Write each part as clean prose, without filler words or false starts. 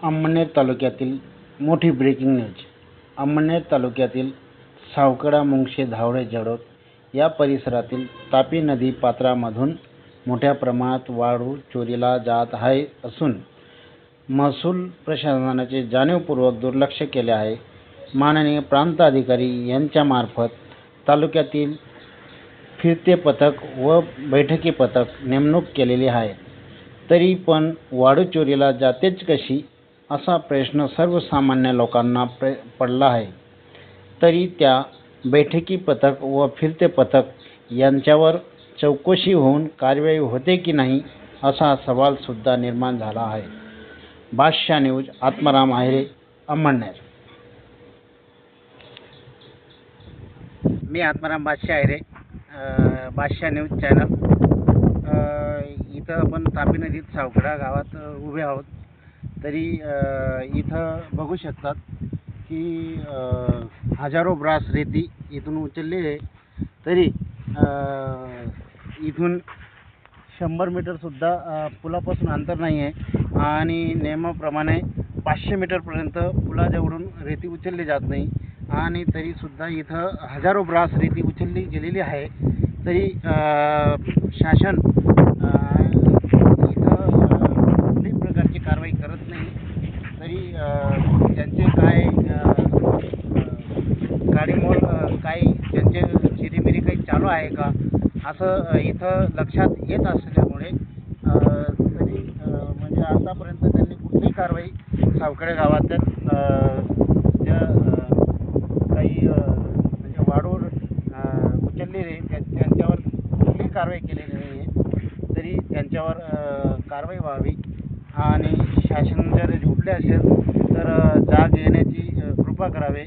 अमळनेर तालुक्यातील मोठी breaking news. Amalner तालुक्यातील सावकडा, मुंगशे, धावडे, जळोद या परिसरातील तापी नदी पात्रामधून मोठ्या प्रमाणात वाळू चोरीला जात आहे असून महसूल प्रशासनाने जाणीवपूर्वक दुर्लक्ष केले आहे। माननीय प्रांत अधिकारी यांच्यामार्फत तालुक्यातील फिरते पथक व बैठकी पथक नेमणूक केलेली आहे, तरी पण वाळू चोरीला जातेच कशी असा प्रश्न सर्वसामान्य लोकांना पडला आहे। तरी त्या बैठकी पथक व फिरते पथक यांच्यावर चौकशी होऊन कारवाई होते की नाही असा सवाल सुद्धा निर्माण झाला आहे। बादशाह न्यूज, आत्माराम आहेरे, अमळनेर। मी आत्माराम बादशाह आहेरे, बादशाह न्यूज चॅनल। इथं आपण तापी नदीत सावकडा गावात उभे आहोत। तरी इथं बघू शकतात की हजारो ब्रास रेती इथून उचलली आहे। तरी इथून 100 मीटरसुद्धा पुलापासून अंतर नाही आहे आणि नियमाप्रमाणे 500 मीटरपर्यंत पुलाजवळून रेती उचलली जात नाही आणि तरीसुद्धा इथं हजारो ब्रास रेती उचलली गेलेली आहे। तरी शासन इथं कुठल्याही प्रकारची कारवाई करत नाही। तरी त्यांचे काय गाडीमोल काय त्यांचे चिरीमिरी काही चालू आहे का असं इथं लक्षात येत असल्यामुळे तरी म्हणजे आतापर्यंत त्यांनी कुठलीही कारवाई सावकडे गावात काही म्हणजे वाढू उचललेले त्यांच्यावर कुठलीही कारवाई केलेली नाही आहे। तरी त्यांच्यावर कारवाई व्हावी आणि शासन जर झोपले असेल तर जाग येण्याची कृपा करावे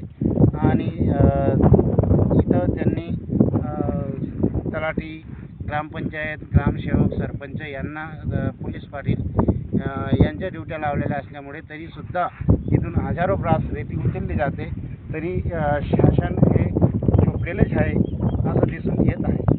आणि इथं त्यांनी तलाठी, ग्रामपंचायत, ग्रामसेवक, सरपंच यांना पोलीस पाटील यांच्या ड्युट्या लावलेल्या असल्यामुळे तरीसुद्धा इथून हजारो ब्रास रेती उचलली जाते। तरी शासन हे झोपलेलेच आहे असं दिसून येत आहे।